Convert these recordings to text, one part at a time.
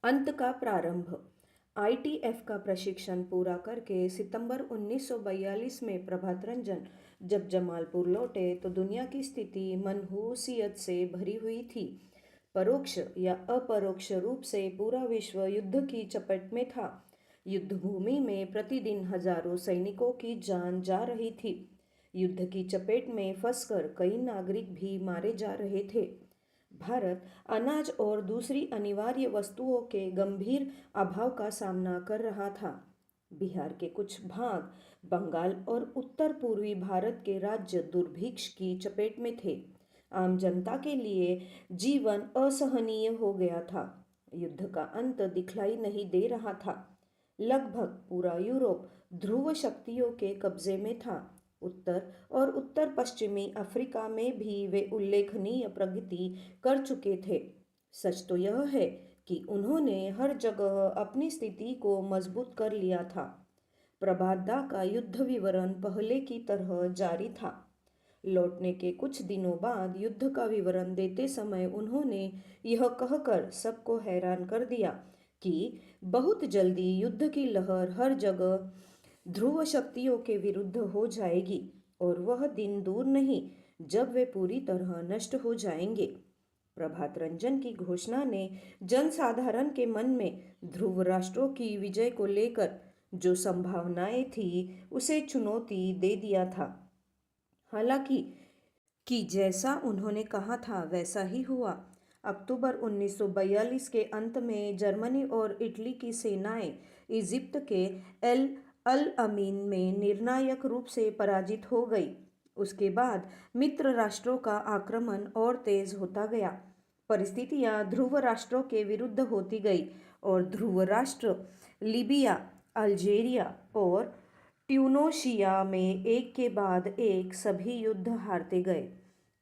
अंत का प्रारंभ। आईटीएफ का प्रशिक्षण पूरा करके सितंबर 1942 में प्रभात रंजन जब जमालपुर लौटे तो दुनिया की स्थिति मनहूसियत से भरी हुई थी। परोक्ष या अपरोक्ष रूप से पूरा विश्व युद्ध की चपेट में था। युद्ध भूमि में प्रतिदिन हजारों सैनिकों की जान जा रही थी। युद्ध की चपेट में फंसकर कई नागरिक भी मारे जा रहे थे। भारत अनाज और दूसरी अनिवार्य वस्तुओं के गंभीर अभाव का सामना कर रहा था। बिहार के कुछ भाग, बंगाल और उत्तर पूर्वी भारत के राज्य दुर्भिक्ष की चपेट में थे। आम जनता के लिए जीवन असहनीय हो गया था। युद्ध का अंत दिखलाई नहीं दे रहा था। लगभग पूरा यूरोप ध्रुव शक्तियों के कब्जे में था। उत्तर और उत्तर पश्चिमी अफ्रीका में भी वे उल्लेखनीय प्रगति कर चुके थे। सच तो यह है कि उन्होंने हर जगह अपनी स्थिति को मजबूत कर लिया था। प्रभातदा का युद्ध विवरण पहले की तरह जारी था। लौटने के कुछ दिनों बाद युद्ध का विवरण देते समय उन्होंने यह कहकर सबको हैरान कर दिया कि बहुत जल्दी युद्ध की लहर हर जगह ध्रुव शक्तियों के विरुद्ध हो जाएगी और वह दिन दूर नहीं जब वे पूरी तरह नष्ट हो जाएंगे। प्रभात रंजन की घोषणा ने जनसाधारण के मन में ध्रुव राष्ट्रों की विजय को लेकर जो संभावनाएं थी उसे चुनौती दे दिया था। हालांकि जैसा उन्होंने कहा था वैसा ही हुआ। अक्टूबर 1942 के अंत में जर्मनी और इटली की सेनाएं इजिप्ट के एल अल अमीन में निर्णायक रूप से पराजित हो गई। उसके बाद मित्र राष्ट्रों का आक्रमण और तेज होता गया। परिस्थितियां ध्रुव राष्ट्रों के विरुद्ध होती गई और ध्रुव राष्ट्र लीबिया, अल्जीरिया और ट्यूनीशिया में एक के बाद एक सभी युद्ध हारते गए।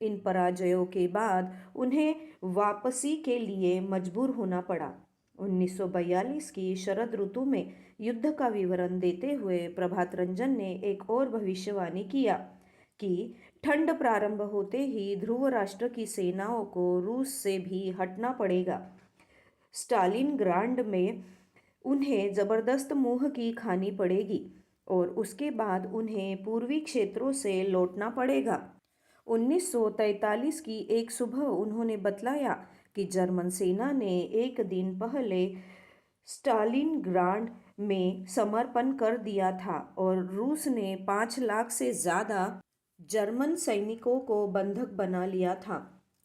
इन पराजयों के बाद उन्हें वापसी के लिए मजबूर होना पड़ा। 1942 की शरद ऋतु में युद्ध का विवरण देते हुए प्रभात रंजन ने एक और भविष्यवाणी किया कि ठंड प्रारंभ होते ही ध्रुव राष्ट्र की सेनाओं को रूस से भी हटना पड़ेगा। स्टालिनग्राड में उन्हें जबरदस्त मुंह की खानी पड़ेगी और उसके बाद उन्हें पूर्वी क्षेत्रों से लौटना पड़ेगा। 1943 की एक सुबह उन्होंने बतलाया कि जर्मन सेना ने एक दिन पहले स्टालिनग्राड में समर्पण कर दिया था और रूस ने 5 लाख से ज़्यादा जर्मन सैनिकों को बंधक बना लिया था।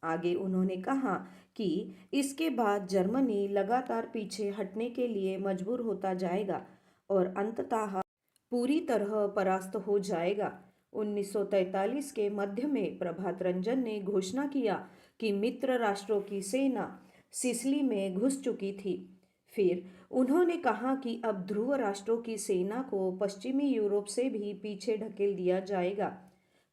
आगे उन्होंने कहा कि इसके बाद जर्मनी लगातार पीछे हटने के लिए मजबूर होता जाएगा और अंततः पूरी तरह परास्त हो जाएगा। 1943 के मध्य में प्रभात रंजन ने घोषणा किया कि मित्र राष्ट्रों की सेना सिसिली में घुस चुकी थी। फिर उन्होंने कहा कि अब ध्रुव राष्ट्रों की सेना को पश्चिमी यूरोप से भी पीछे ढकेल दिया जाएगा।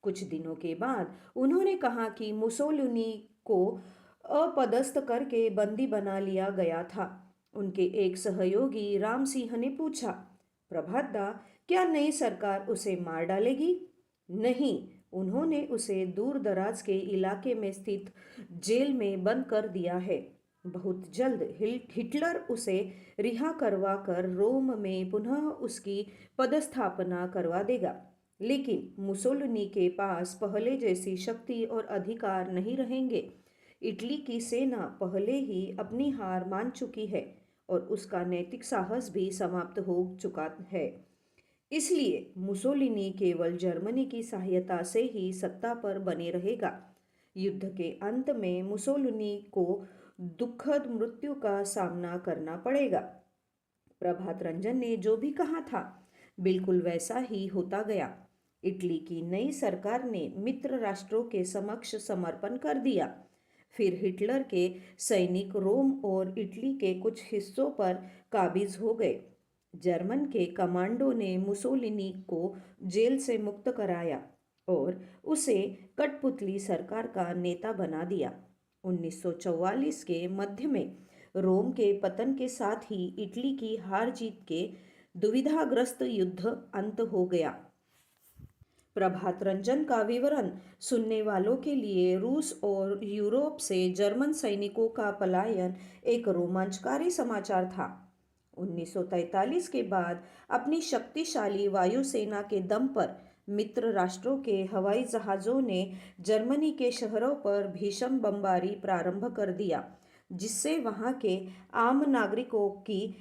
कुछ दिनों के बाद उन्होंने कहा कि मुसोलिनी को अपदस्थ करके बंदी बना लिया गया था। उनके एक सहयोगी राम सिंह ने पूछा, प्रभातदा, क्या नई सरकार उसे मार डालेगी? नहीं, उन्होंने उसे दूर दराज के इलाके में स्थित जेल में बंद कर दिया है। बहुत जल्द हिटलर उसे रिहा करवा कर रोम में पुनः उसकी पदस्थापना करवा देगा। लेकिन मुसोलिनी के पास पहले जैसी शक्ति और अधिकार नहीं रहेंगे। इटली की सेना पहले ही अपनी हार मान चुकी है और उसका नैतिक साहस भी समाप्त हो चुका है। इसलिए मुसोलिनी केवल जर्मनी की सहायता से ही सत्ता पर बने रहेगा। युद्ध के अंत में मुसोलिनी को दुखद मृत्यु का सामना करना पड़ेगा। प्रभात रंजन ने जो भी कहा था बिल्कुल वैसा ही होता गया। इटली की नई सरकार ने मित्र राष्ट्रों के समक्ष समर्पण कर दिया। फिर हिटलर के सैनिक रोम और इटली के कुछ हिस्सों पर काबिज हो गए। जर्मन के कमांडो ने मुसोलिनी को जेल से मुक्त कराया और उसे कठपुतली सरकार का नेता बना दिया। 1944 के मध्य में रोम के पतन के साथ ही इटली की हार जीत के दुविधाग्रस्त युद्ध अंत हो गया। प्रभात रंजन का विवरण सुनने वालों के लिए रूस और यूरोप से जर्मन सैनिकों का पलायन एक रोमांचकारी समाचार था। 1943 के बाद अपनी शक्तिशाली वायुसेना के दम पर मित्र राष्ट्रों के हवाई जहाज़ों ने जर्मनी के शहरों पर भीषण बमबारी प्रारंभ कर दिया, जिससे वहां के आम नागरिकों की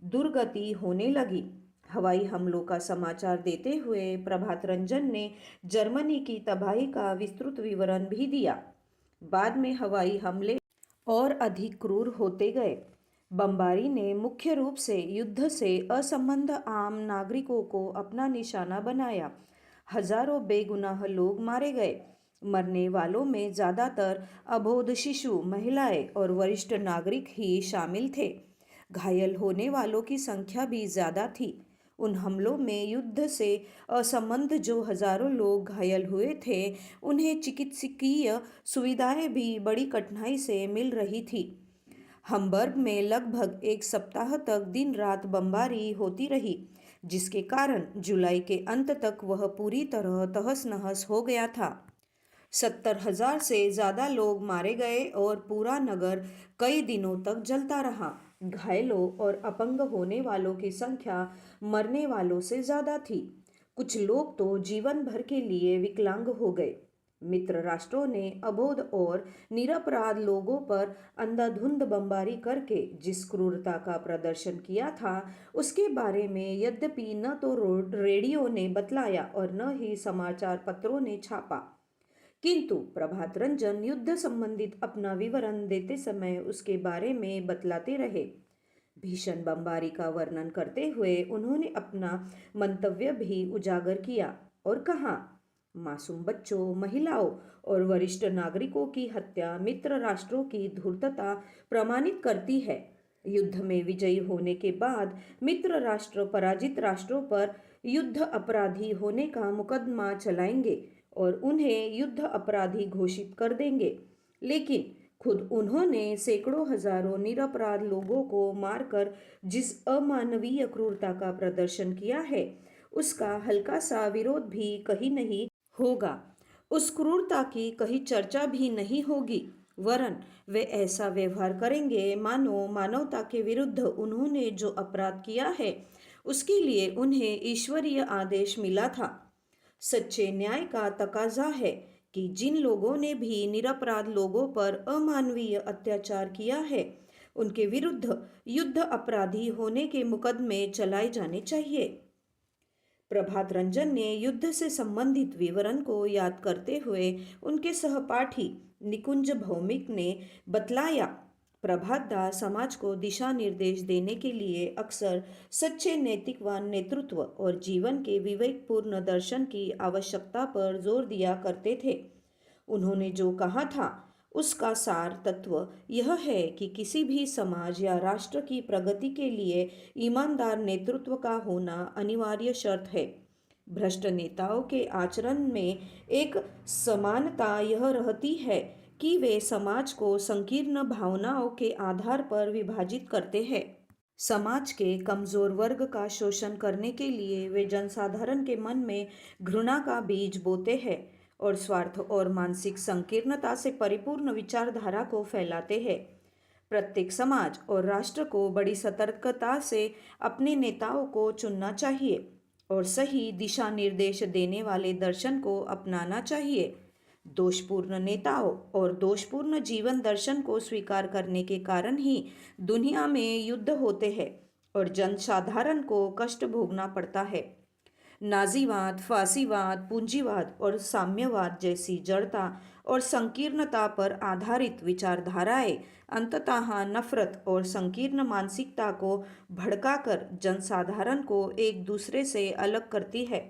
दुर्गति होने लगी। हवाई हमलों का समाचार देते हुए प्रभात रंजन ने जर्मनी की तबाही का विस्तृत विवरण भी दिया। बाद में हवाई हमले और अधिक क्रूर होते गए। बमबारी ने मुख्य रूप से युद्ध से असंबद्ध आम नागरिकों को अपना निशाना बनाया। हजारों बेगुनाह लोग मारे गए। मरने वालों में ज़्यादातर अबोध शिशु, महिलाएं और वरिष्ठ नागरिक ही शामिल थे। घायल होने वालों की संख्या भी ज़्यादा थी। उन हमलों में युद्ध से असंबद्ध जो हजारों लोग घायल हुए थे, उन्हें चिकित्सकीय सुविधाएं भी बड़ी कठिनाई से मिल रही थी। हम्बर्ग में लगभग एक सप्ताह तक दिन रात बमबारी होती रही, जिसके कारण जुलाई के अंत तक वह पूरी तरह तहस नहस हो गया था। 70,000 से ज़्यादा लोग मारे गए और पूरा नगर कई दिनों तक जलता रहा। घायलों और अपंग होने वालों की संख्या मरने वालों से ज़्यादा थी। कुछ लोग तो जीवन भर के लिए विकलांग हो गए। मित्र राष्ट्रों ने अबोध और निरपराध लोगों पर अंधाधुंध बमबारी करके जिस क्रूरता का प्रदर्शन किया था, उसके बारे में यद्यपि न तो रेडियो ने बतलाया और न ही समाचार पत्रों ने छापा, किंतु प्रभात रंजन युद्ध संबंधित अपना विवरण देते समय उसके बारे में बतलाते रहे। भीषण बमबारी का वर्णन करते हुए उन्होंने अपना मंतव्य भी उजागर किया और कहा, मासूम बच्चों, महिलाओं और वरिष्ठ नागरिकों की हत्या मित्र राष्ट्रों की धूर्तता प्रमाणित करती है। युद्ध में विजयी होने के बाद मित्र राष्ट्र पराजित राष्ट्रों पर युद्ध अपराधी होने का मुकदमा चलाएंगे और उन्हें युद्ध अपराधी घोषित कर देंगे। लेकिन खुद उन्होंने सैकड़ों हजारों निरपराध लोगों को मारकर जिस अमानवीय क्रूरता का प्रदर्शन किया है, उसका हल्का सा विरोध भी कहीं नहीं होगा। उस क्रूरता की कहीं चर्चा भी नहीं होगी, वरन वे ऐसा व्यवहार करेंगे मानो मानवता के विरुद्ध उन्होंने जो अपराध किया है उसके लिए उन्हें ईश्वरीय आदेश मिला था। सच्चे न्याय का तकाजा है कि जिन लोगों ने भी निरपराध लोगों पर अमानवीय अत्याचार किया है, उनके विरुद्ध युद्ध अपराधी होने के मुकदमे चलाए जाने चाहिए। प्रभात रंजन ने युद्ध से संबंधित विवरण को याद करते हुए उनके सहपाठी निकुंज भौमिक ने बतलाया, प्रभात दास समाज को दिशा निर्देश देने के लिए अक्सर सच्चे नैतिकवान नेतृत्व और जीवन के विवेकपूर्ण दर्शन की आवश्यकता पर जोर दिया करते थे। उन्होंने जो कहा था उसका सार तत्व यह है कि किसी भी समाज या राष्ट्र की प्रगति के लिए ईमानदार नेतृत्व का होना अनिवार्य शर्त है। भ्रष्ट नेताओं के आचरण में एक समानता यह रहती है कि वे समाज को संकीर्ण भावनाओं के आधार पर विभाजित करते हैं। समाज के कमजोर वर्ग का शोषण करने के लिए वे जनसाधारण के मन में घृणा का बीज बोते हैं और स्वार्थ और मानसिक संकीर्णता से परिपूर्ण विचारधारा को फैलाते हैं। प्रत्येक समाज और राष्ट्र को बड़ी सतर्कता से अपने नेताओं को चुनना चाहिए और सही दिशा निर्देश देने वाले दर्शन को अपनाना चाहिए। दोषपूर्ण नेताओं और दोषपूर्ण जीवन दर्शन को स्वीकार करने के कारण ही दुनिया में युद्ध होते हैं और जनसाधारण को कष्ट भोगना पड़ता है। नाजीवाद, फासीवाद, पूंजीवाद और साम्यवाद जैसी जड़ता और संकीर्णता पर आधारित विचारधाराएं अंततः नफरत और संकीर्ण मानसिकता को भड़काकर जनसाधारण को एक दूसरे से अलग करती है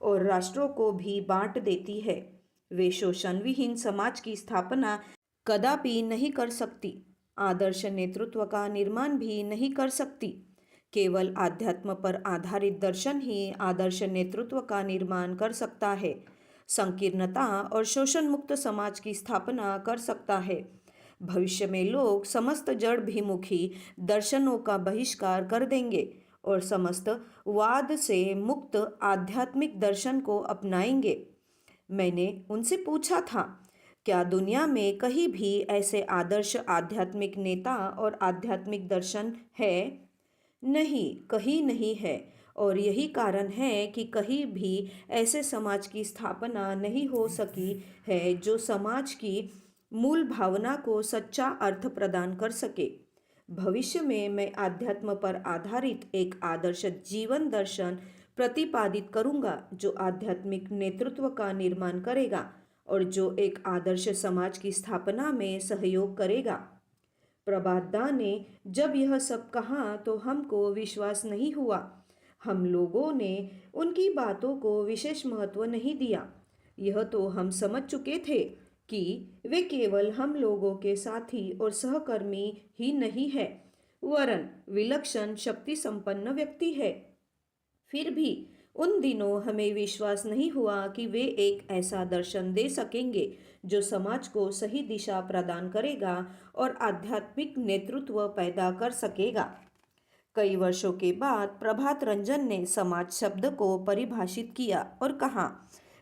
और राष्ट्रों को भी बांट देती है। वे शोषण विहीन समाज की स्थापना कदापि नहीं कर सकती, आदर्श नेतृत्व का निर्माण भी नहीं कर सकती। केवल आध्यात्म पर आधारित दर्शन ही आदर्श नेतृत्व का निर्माण कर सकता है, संकीर्णता और शोषण मुक्त समाज की स्थापना कर सकता है। भविष्य में लोग समस्त जड़ भिमुखी दर्शनों का बहिष्कार कर देंगे और समस्त वाद से मुक्त आध्यात्मिक दर्शन को अपनाएंगे। मैंने उनसे पूछा था, क्या दुनिया में कहीं भी ऐसे आदर्श आध्यात्मिक नेता और आध्यात्मिक दर्शन है? नहीं, कहीं नहीं है। और यही कारण है कि कहीं भी ऐसे समाज की स्थापना नहीं हो सकी है जो समाज की मूल भावना को सच्चा अर्थ प्रदान कर सके। भविष्य में मैं आध्यात्म पर आधारित एक आदर्श जीवन दर्शन प्रतिपादित करूंगा जो आध्यात्मिक नेतृत्व का निर्माण करेगा और जो एक आदर्श समाज की स्थापना में सहयोग करेगा। प्रभात दा ने जब यह सब कहा तो हमको विश्वास नहीं हुआ। हम लोगों ने उनकी बातों को विशेष महत्व नहीं दिया। यह तो हम समझ चुके थे कि वे केवल हम लोगों के साथी और सहकर्मी ही नहीं है, वरन विलक्षण शक्ति संपन्न व्यक्ति है। फिर भी उन दिनों हमें विश्वास नहीं हुआ कि वे एक ऐसा दर्शन दे सकेंगे जो समाज को सही दिशा प्रदान करेगा और आध्यात्मिक नेतृत्व पैदा कर सकेगा। कई वर्षों के बाद प्रभात रंजन ने समाज शब्द को परिभाषित किया और कहा,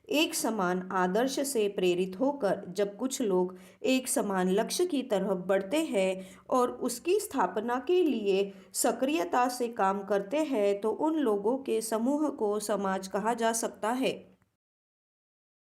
एक समान आदर्श से प्रेरित होकर जब कुछ लोग एक समान लक्ष्य की तरफ बढ़ते हैं और उसकी स्थापना के लिए सक्रियता से काम करते हैं तो उन लोगों के समूह को समाज कहा जा सकता है।